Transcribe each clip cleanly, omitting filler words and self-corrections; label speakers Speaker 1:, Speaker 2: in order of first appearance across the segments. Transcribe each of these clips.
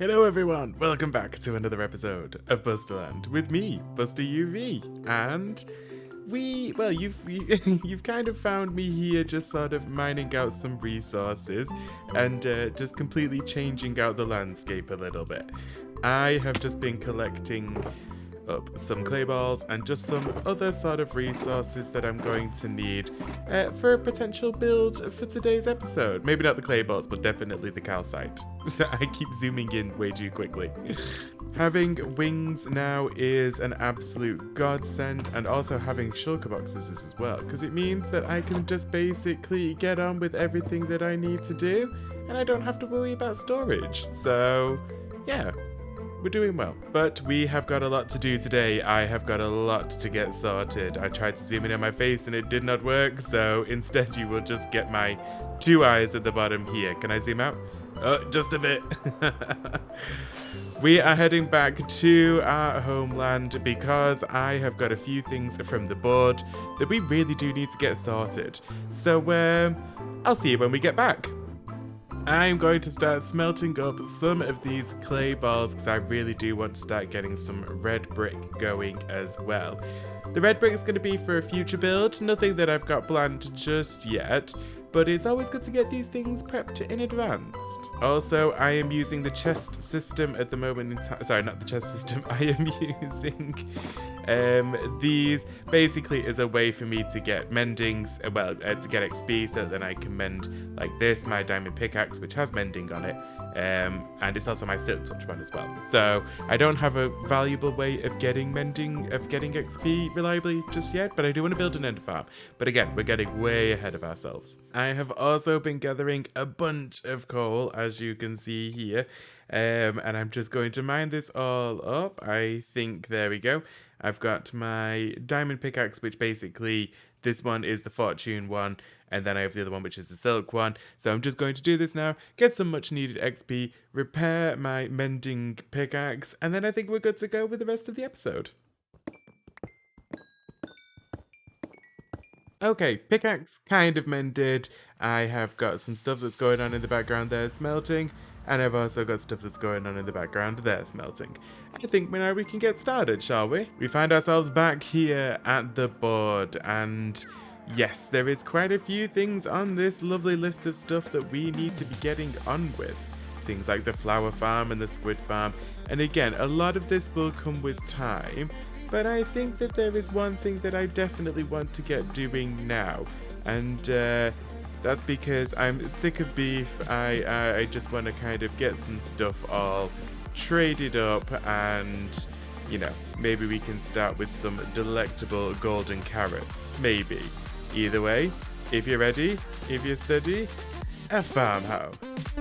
Speaker 1: Hello everyone, welcome back to another episode of Busterland with me, Buster UV, and you've kind of found me here just sort of mining out some resources and just completely changing out the landscape a little bit. I have just been collecting up some clay balls and just some other sort of resources that I'm going to need for a potential build for today's episode. Maybe not the clay balls, but definitely the calcite. So I keep zooming in way too quickly. Having wings now is an absolute godsend, and also having shulker boxes as well, because it means that I can just basically get on with everything that I need to do, and I don't have to worry about storage. So, yeah. We're doing well, but we have got a lot to do today. I have got a lot to get sorted. I tried to zoom in on my face and it did not work, so instead you will just get my two eyes at the bottom here. Can I zoom out? Oh, just a bit. We are heading back to our homeland because I have got a few things from the board that we really do need to get sorted. So, I'll see you when we get back. I'm going to start smelting up some of these clay balls because I really do want to start getting some red brick going as well. The red brick is going to be for a future build, nothing that I've got planned just yet, but it's always good to get these things prepped in advance. Also, I am using the chest system at the moment in time. Sorry, not the chest system. I am using these basically as a way for me to get mendings, to get XP, so then I can mend like this, my diamond pickaxe, which has mending on it. And it's also my silk touch one as well. So I don't have a valuable way of getting XP reliably just yet, but I do want to build an ender farm. But again, we're getting way ahead of ourselves. I have also been gathering a bunch of coal, as you can see here. And I'm just going to mine this all up. I think, there we go. I've got my diamond pickaxe, which basically, this one is the fortune one, and then I have the other one, which is the silk one. So I'm just going to do this now, get some much needed XP, repair my mending pickaxe, and then I think we're good to go with the rest of the episode. Okay, pickaxe kind of mended. I have got some stuff that's going on in the background there smelting, and I've also got stuff that's going on in the background there smelting. I think now we can get started, shall we? We find ourselves back here at the board, and yes, there is quite a few things on this lovely list of stuff that we need to be getting on with. Things like the flower farm and the squid farm, and again, a lot of this will come with time, but I think that there is one thing that I definitely want to get doing now, and that's because I'm sick of beef. I just want to kind of get some stuff all traded up, and you know, maybe we can start with some delectable golden carrots. Maybe. Either way, if you're ready, if you're steady, a farmhouse.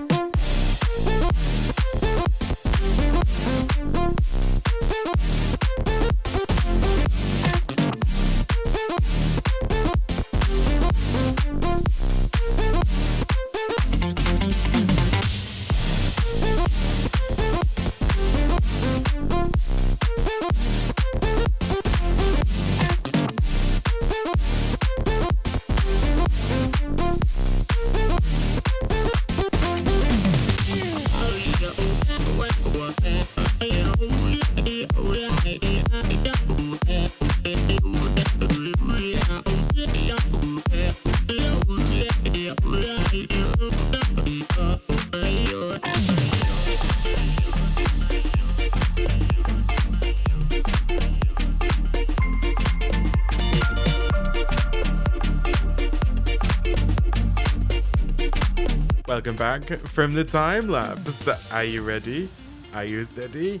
Speaker 1: Welcome back from the time lapse. Are you ready? Are you steady?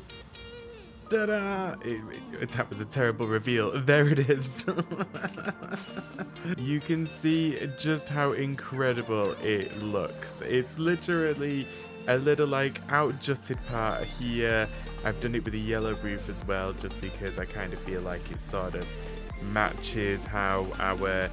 Speaker 1: Ta-da! That was a terrible reveal. There it is. You can see just how incredible it looks. It's literally a little like out-jutted part here. I've done it with a yellow roof as well, just because I kind of feel like it sort of matches how our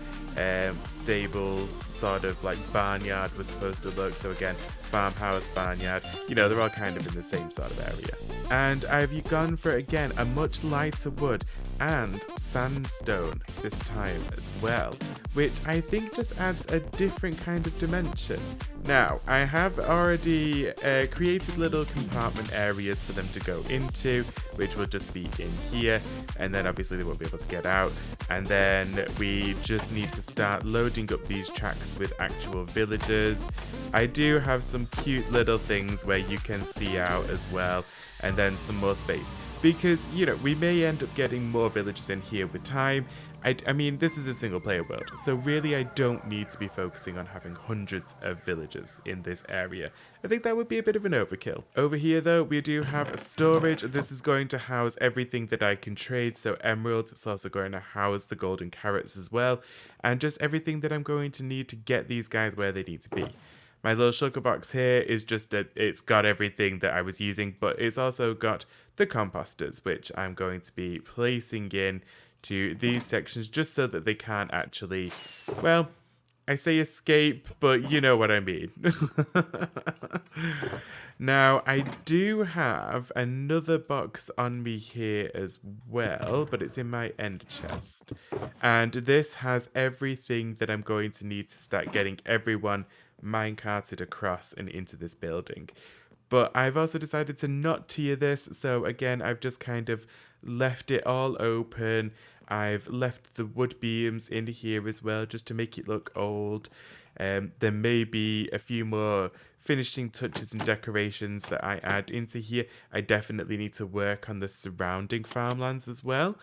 Speaker 1: stables sort of like barnyard was supposed to look. So again, farmhouse, barnyard, you know, they're all kind of in the same sort of area. And I've gone for, again, a much lighter wood and sandstone this time as well, which I think just adds a different kind of dimension. Now, I have already created little compartment areas for them to go into, which will just be in here, and then obviously they won't be able to get out. And then we just need to start loading up these tracks with actual villagers. I do have some cute little things where you can see out as well, and then some more space. Because, you know, we may end up getting more villagers in here with time. I mean, this is a single player world, so really I don't need to be focusing on having hundreds of villagers in this area. I think that would be a bit of an overkill. Over here though, we do have a storage. This is going to house everything that I can trade, so emeralds. It's also going to house the golden carrots as well, and just everything that I'm going to need to get these guys where they need to be. My little sugar box here is just that it's got everything that I was using, but it's also got the composters, which I'm going to be placing in to these sections just so that they can't actually, well, I say escape, but you know what I mean. Now, I do have another box on me here as well, but it's in my end chest. And this has everything that I'm going to need to start getting everyone minecarted across and into this building. But I've also decided to not tier this, so again, I've just kind of left it all open. I've left the wood beams in here as well, just to make it look old. There may be a few more finishing touches and decorations that I add into here. I definitely need to work on the surrounding farmlands as well.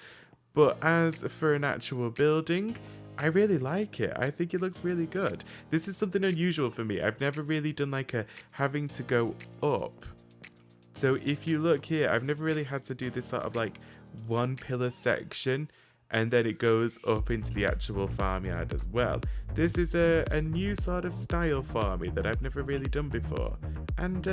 Speaker 1: But as for an actual building, I really like it. I think it looks really good. This is something unusual for me. I've never really done like a having to go up. So if you look here, I've never really had to do this sort of like one pillar section and then it goes up into the actual farmyard as well. This is a new sort of style for me that I've never really done before. And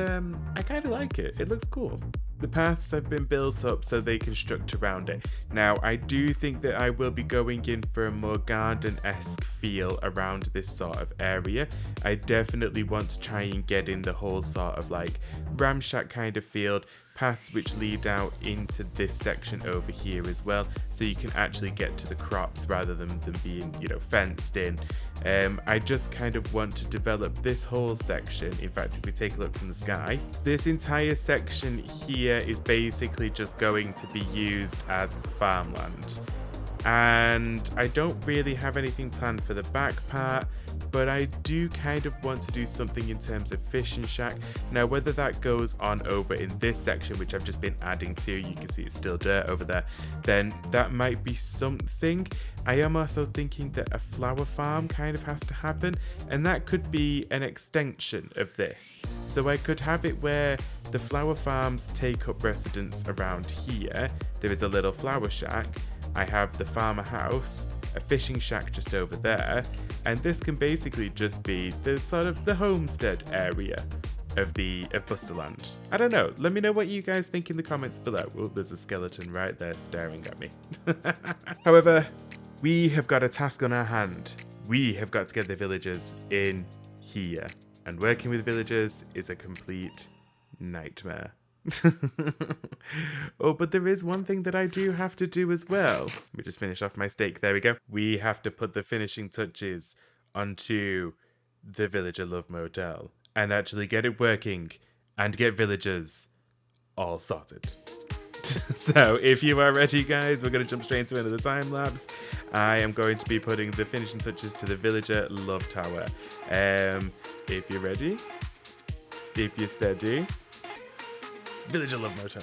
Speaker 1: I kind of like it. It looks cool. The paths have been built up so they construct around it. Now, I do think that I will be going in for a more garden-esque feel around this sort of area. I definitely want to try and get in the whole sort of like ramshack kind of field, paths which lead out into this section over here as well, so you can actually get to the crops rather than them being, you know, fenced in. I just kind of want to develop this whole section. In fact, if we take a look from the sky, this entire section here is basically just going to be used as farmland. And I don't really have anything planned for the back part, but I do kind of want to do something in terms of fishing shack. Now, whether that goes on over in this section, which I've just been adding to, you can see it's still dirt over there, then that might be something. I am also thinking that a flower farm kind of has to happen, and that could be an extension of this. So I could have it where the flower farms take up residence around here. There is a little flower shack. I have the farmer house, a fishing shack just over there, and this can basically just be the sort of the homestead area of Busterland. I don't know. Let me know what you guys think in the comments below. Oh, there's a skeleton right there staring at me. However, we have got a task on our hand. We have got to get the villagers in here, and working with villagers is a complete nightmare. Oh, but there is one thing that I do have to do as well. Let me just finish off my steak. There we go. We have to put the finishing touches onto the Villager-motel and actually get it working and get villagers all sorted. So if you are ready, guys, we're going to jump straight into another time lapse. I am going to be putting the finishing touches to the Villager Love Tower. If you're ready, if you're steady, Villager-motel.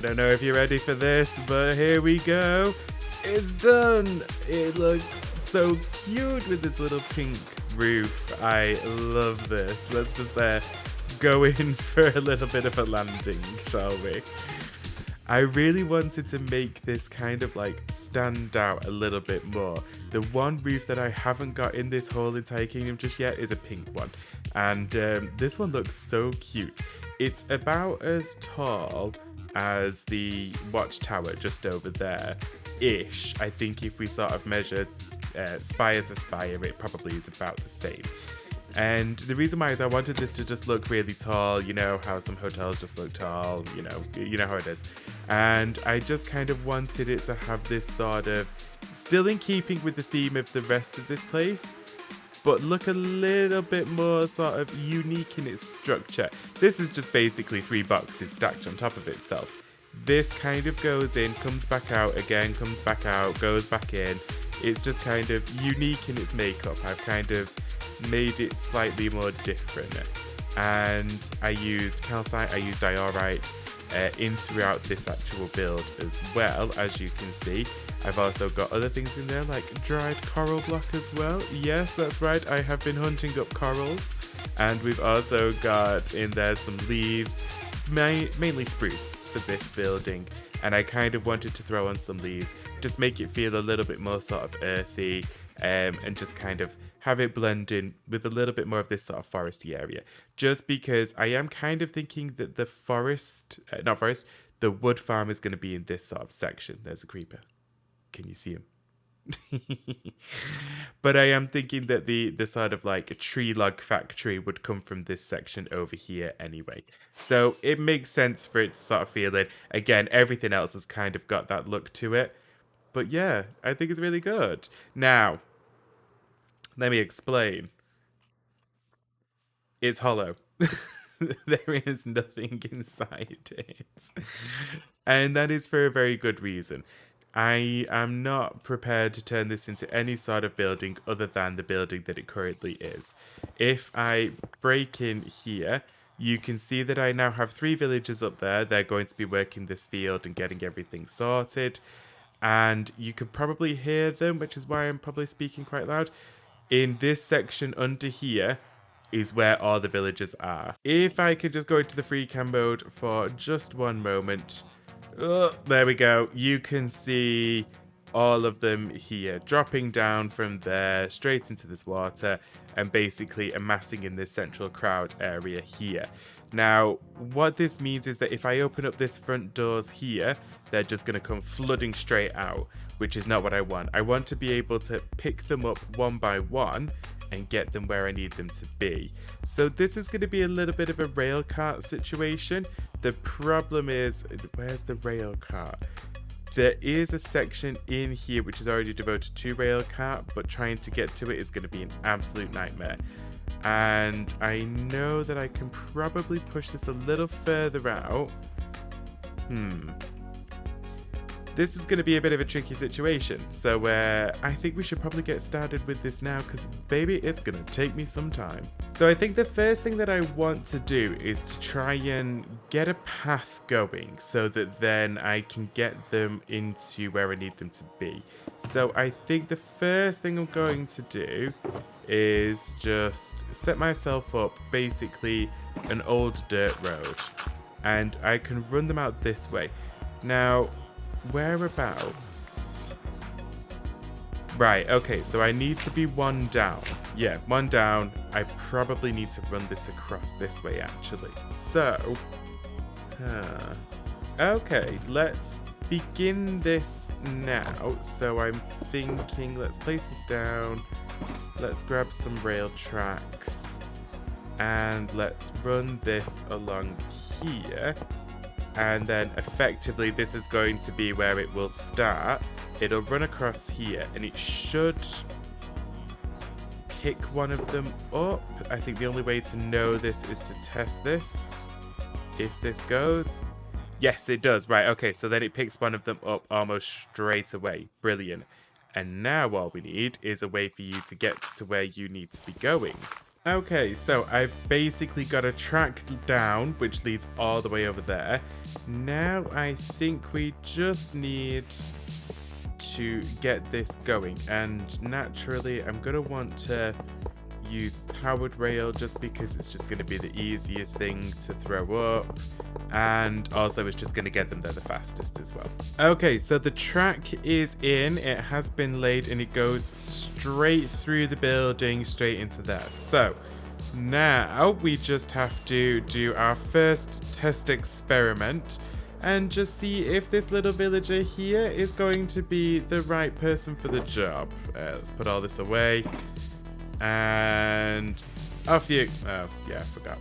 Speaker 1: don't know if you're ready for this, but here we go. It's done. It looks so cute with this little pink roof. I love this. Let's just go in for a little bit of a landing, shall we? I really wanted to make this kind of like stand out a little bit more. The one roof that I haven't got in this whole entire kingdom just yet is a pink one. And this one looks so cute. It's about as tall as the watchtower just over there-ish. I think if we sort of measure spire to spire, it probably is about the same. And the reason why is I wanted this to just look really tall, you know how some hotels just look tall, you know how it is. And I just kind of wanted it to have this sort of, still in keeping with the theme of the rest of this place, but look a little bit more sort of unique in its structure. This is just basically 3 boxes stacked on top of itself. This kind of goes in, comes back out, again comes back out, goes back in. It's just kind of unique in its makeup. I've kind of made it slightly more different, and I used calcite, I used diorite in throughout this actual build as well. As you can see, I've also got other things in there like dried coral block as well. Yes, that's right, I have been hunting up corals. And we've also got in there some leaves, mainly spruce for this building, and I kind of wanted to throw on some leaves, just make it feel a little bit more sort of earthy, and just kind of have it blend in with a little bit more of this sort of foresty area. Just because I am kind of thinking that the the wood farm is going to be in this sort of section. There's a creeper. Can you see him? But I am thinking that the sort of like a tree log factory would come from this section over here anyway. So it makes sense for it to sort of feel it. Again, everything else has kind of got that look to it. But yeah, I think it's really good. Now, let me explain. It's hollow. There is nothing inside it. And that is for a very good reason. I am not prepared to turn this into any sort of building other than the building that it currently is. If I break in here, you can see that I now have 3 villagers up there. They're going to be working this field and getting everything sorted. And you can probably hear them, which is why I'm probably speaking quite loud. In this section under here is where all the villagers are. If I could just go into the free cam mode for just one moment. Oh, there we go. You can see all of them here dropping down from there straight into this water and basically amassing in this central crowd area here. Now, what this means is that if I open up this front doors here, they're just going to come flooding straight out, which is not what I want. I want to be able to pick them up one by one and get them where I need them to be. So this is going to be a little bit of a rail cart situation. The problem is, where's the rail cart? There is a section in here which is already devoted to rail cart, but trying to get to it is going to be an absolute nightmare. And I know that I can probably push this a little further out. This is going to be a bit of a tricky situation, so I think we should probably get started with this now, because baby, it's going to take me some time. So I think the first thing that I want to do is to try and get a path going so that then I can get them into where I need them to be. So I think the first thing I'm going to do is just set myself up basically an old dirt road, and I can run them out this way. Now, whereabouts? Right, okay, so I need to be one down. Yeah, one down. I probably need to run this across this way, actually. So, okay, let's begin this now. So I'm thinking, let's place this down. Let's grab some rail tracks. And let's run this along here. And then effectively this is going to be where it will start. It'll run across here and it should pick one of them up. I think the only way to know this is to test this. If this goes. Yes, it does. Right, okay, so then it picks one of them up almost straight away. Brilliant. And now all we need is a way for you to get to where you need to be going. Okay, so I've basically got a track down, which leads all the way over there. Now I think we just need to get this going, and naturally I'm going to want to use powered rail just because it's just going to be the easiest thing to throw up, and also it's just going to get them there the fastest as well. Okay, so the track is in, it has been laid, and it goes straight through the building straight into there. So now we just have to do our first test experiment and just see if this little villager here is going to be the right person for the job. Let's put all this away. And off you. Oh, yeah, I forgot.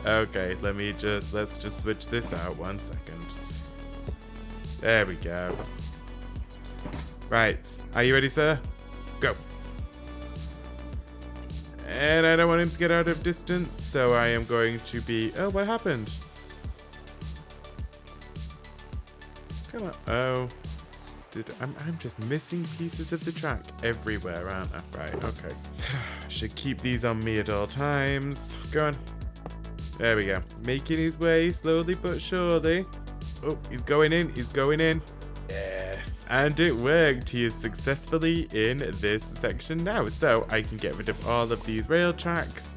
Speaker 1: Okay, let's just switch this out 1 second. There we go. Right, are you ready, sir? Go. And I don't want him to get out of distance, so I am going to be... Oh, what happened? Come on. Oh. I'm just missing pieces of the track everywhere, aren't I? Right, okay. Should keep these on me at all times. Go on. There we go. Making his way slowly but surely. Oh, he's going in. He's going in. Yes. And it worked. He is successfully in this section now. So I can get rid of all of these rail tracks.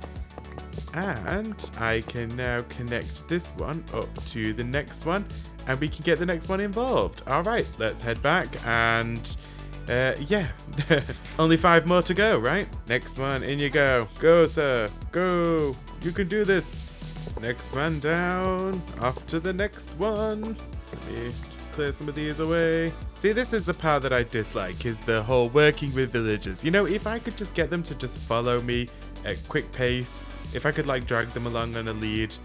Speaker 1: And I can now connect this one up to the next one. And we can get the next one involved. Alright, let's head back and... yeah. Only 5 more to go, right? Next one, in you go. Go, sir. Go. You can do this. Next man down. Off to the next one. Let me just clear some of these away. See, this is the part that I dislike, is the whole working with villagers. You know, if I could just get them to just follow me at quick pace, if I could, like, drag them along on a lead...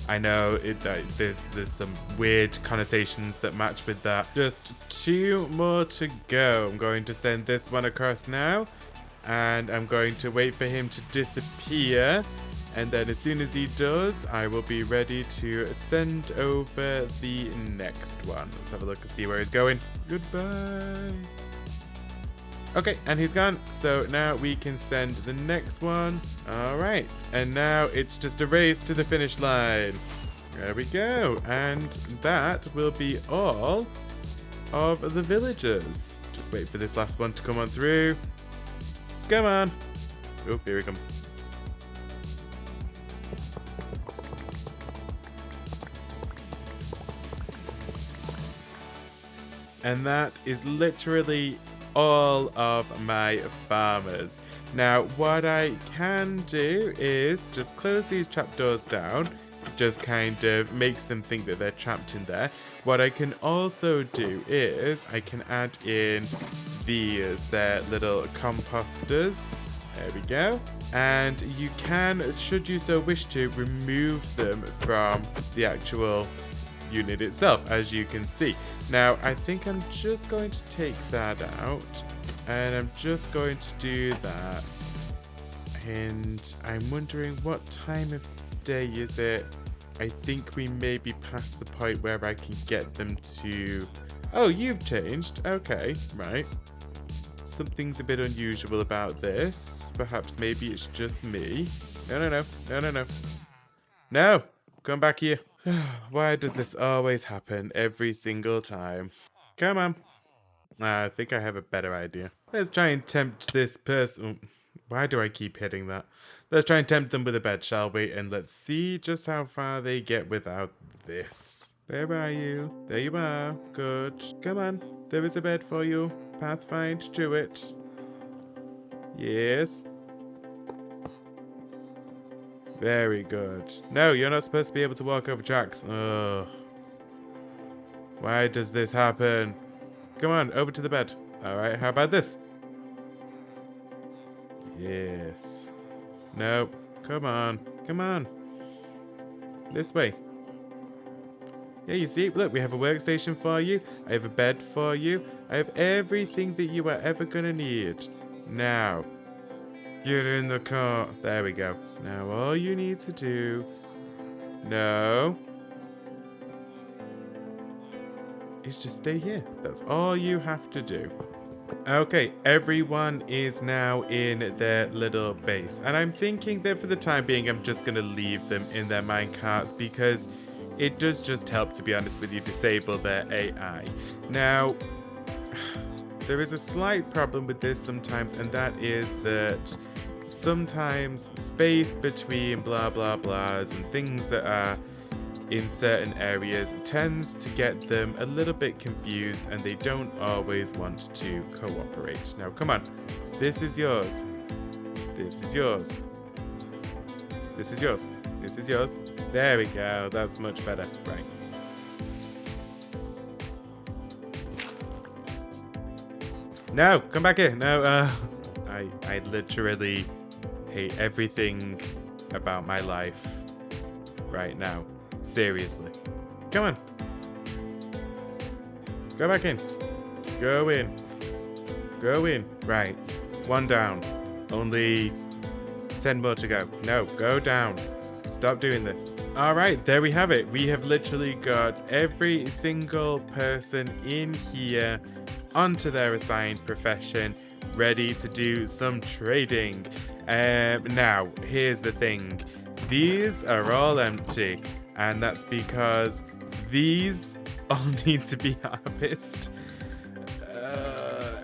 Speaker 1: I know there's some weird connotations that match with that. Just 2 more to go. I'm going to send this one across now. And I'm going to wait for him to disappear. And then as soon as he does, I will be ready to send over the next one. Let's have a look and see where he's going. Goodbye. Okay, and he's gone. So now we can send the next one. All right, and now it's just a race to the finish line. There we go. And that will be all of the villagers. Just wait for this last one to come on through. Come on. Oh, here he comes. And that is literally all of my farmers. Now, what I can do is just close these trapdoors down. It just kind of makes them think that they're trapped in there. What I can also do is I can add in these, their little composters. There we go. And you can, should you so wish to, remove them from the actual unit itself, as you can see. Now, I think I'm just going to take that out, and I'm just going to do that. And I'm wondering, what time of day is it? I think we may be past the point where I can get them to... Oh, you've changed. Okay, right. Something's a bit unusual about this. Perhaps maybe it's just me. No. No! Come back here. Why does this always happen every single time? Come on. I think I have a better idea. Let's try and tempt this person. Why do I keep hitting that? Let's try and tempt them with a bed, shall we? And let's see just how far they get without this. Where are you? There you are. Good. Come on. There is a bed for you. Pathfind to it. Yes. Very good. No, you're not supposed to be able to walk over tracks. Ugh. Why does this happen? Come on, over to the bed. Alright, how about this? Yes. No. Come on. Come on. This way. Yeah, you see? Look, we have a workstation for you. I have a bed for you. I have everything that you are ever gonna need. Now, get in the car. There we go. Now all you need to do... No. Is just stay here. That's all you have to do. Okay, everyone is now in their little base. And I'm thinking that for the time being, I'm just going to leave them in their minecarts because it does just help, to be honest with you, disable their AI. Now, there is a slight problem with this sometimes, and that is that sometimes space between blah blah blahs and things that are in certain areas tends to get them a little bit confused, and they don't always want to cooperate. Now, come on. This is yours. This is yours. This is yours. This is yours. There we go. That's much better. Right. No, come back here. No, I literally hate everything about my life right now. Seriously. Come on. Go back in. Go in. Go in. Right. One down. Only 10 more to go. No, go down. Stop doing this. All right, there we have it. We have literally got every single person in here onto their assigned profession, ready to do some trading. Now, here's the thing. These are all empty, and that's because these all need to be harvested.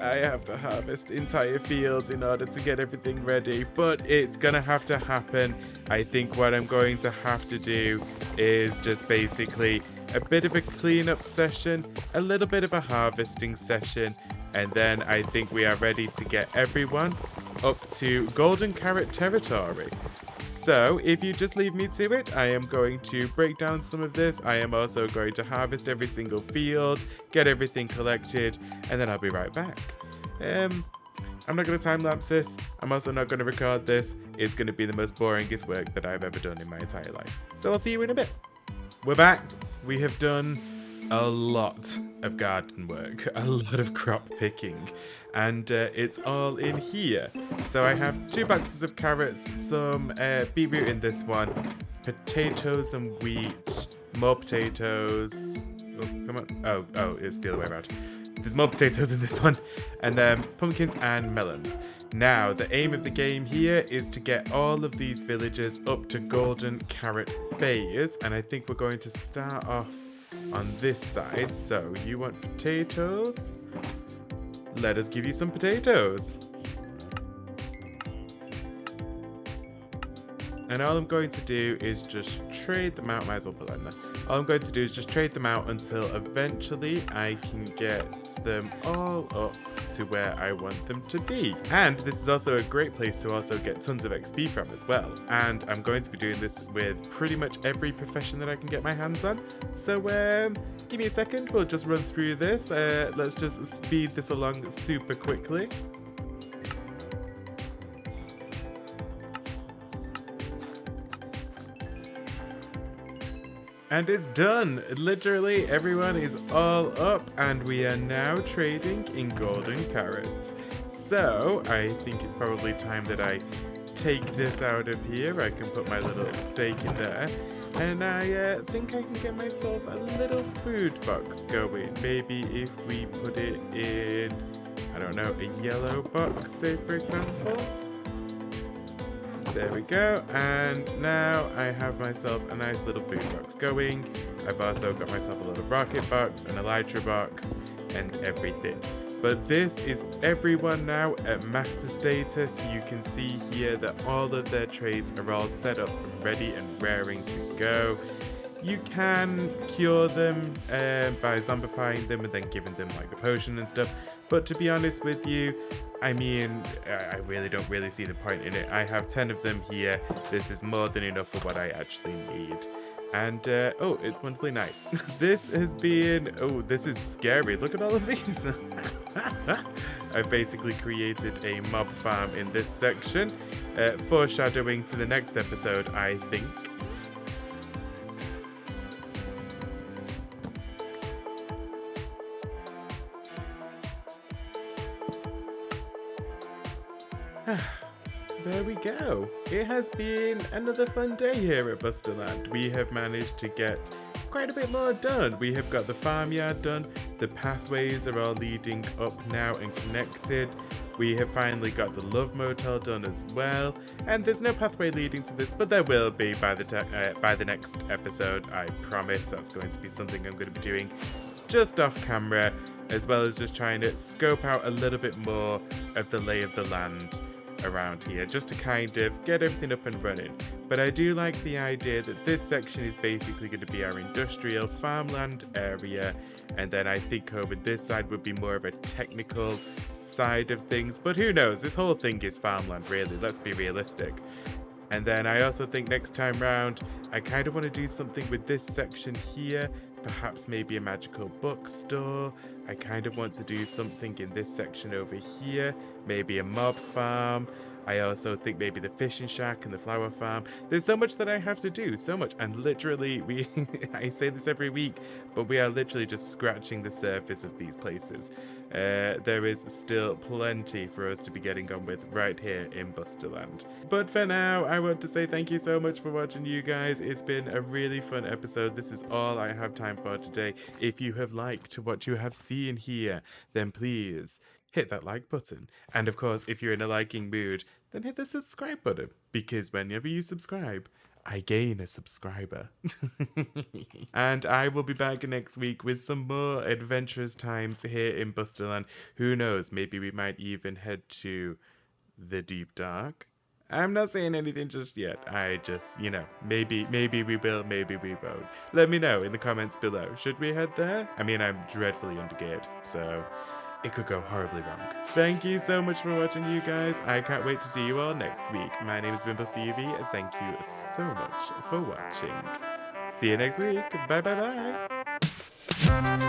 Speaker 1: I have to harvest entire fields in order to get everything ready, but it's gonna have to happen. I think what I'm going to have to do is just basically a bit of a cleanup session, a little bit of a harvesting session, and then I think we are ready to get everyone up to golden carrot territory. So if you just leave me to it, I am going to break down some of this. I am also going to harvest every single field, get everything collected, and then I'll be right back. I'm not going to time lapse this. I'm also not going to record this. It's going to be the most boringest work that I've ever done in my entire life. So I'll see you in a bit. We're back. We have done a lot of garden work, a lot of crop picking, and it's all in here. So I have 2 boxes of carrots, some beetroot in this one, potatoes and wheat, more potatoes. Oh, come on. Oh, it's the other way around. There's more potatoes in this one, and then pumpkins and melons. Now, the aim of the game here is to get all of these villagers up to golden carrot phase, and I think we're going to start off on this side. So, you want potatoes? Let us give you some potatoes. And all I'm going to do is just trade them out. Might as well put that in there. All I'm going to do is just trade them out until eventually I can get them all up to where I want them to be. And this is also a great place to also get tons of XP from as well. And I'm going to be doing this with pretty much every profession that I can get my hands on. So give me a second, we'll just run through this. Let's just speed this along super quickly. And it's done! Literally, everyone is all up, and we are now trading in golden carrots. So, I think it's probably time that I take this out of here. I can put my little stake in there. And I think I can get myself a little food box going. Maybe if we put it in, I don't know, a yellow box, say for example. There we go, and now I have myself a nice little food box going. I've also got myself a little rocket box, an elytra box, and everything. But this is everyone now at master status. You can see here that all of their trades are all set up and ready and raring to go. You can cure them by zombifying them and then giving them like a potion and stuff. But to be honest with you, I mean, I really don't really see the point in it. I have 10 of them here. This is more than enough for what I actually need. And, oh, it's monthly night. This has been, oh, this is scary. Look at all of these. I've basically created a mob farm in this section, foreshadowing to the next episode, I think. There we go. It has been another fun day here at Busterland. We have managed to get quite a bit more done. We have got the farmyard done. The pathways are all leading up now and connected. We have finally got the love motel done as well. And there's no pathway leading to this, but there will be by the next episode. I promise that's going to be something I'm going to be doing just off camera, as well as just trying to scope out a little bit more of the lay of the land around here, just to kind of get everything up and running. But I do like the idea that this section is basically going to be our industrial farmland area, and then I think over this side would be more of a technical side of things, but who knows, this whole thing is farmland really, let's be realistic. And then I also think next time round I kind of want to do something with this section here, perhaps maybe a magical bookstore. I kind of want to do something in this section over here, maybe a mob farm. I also think maybe the fishing shack and the flower farm. There's so much that I have to do, so much, and literally I say this every week, but we are literally just scratching the surface of these places. There is still plenty for us to be getting on with right here in Busterland. But for now, I want to say thank you so much for watching, you guys. It's been a really fun episode. This is all I have time for today. If you have liked what you have seen here, then please hit that like button. And of course, if you're in a liking mood, then hit the subscribe button, because whenever you subscribe, I gain a subscriber. And I will be back next week with some more adventurous times here in Busterland. Who knows, maybe we might even head to the deep dark. I'm not saying anything just yet. I just, maybe we will, maybe we won't. Let me know in the comments below. Should we head there? I mean, I'm dreadfully undergeared, so it could go horribly wrong. Thank you so much for watching, you guys. I can't wait to see you all next week. My name is Buster UV, and thank you so much for watching. See you next week. Bye bye bye.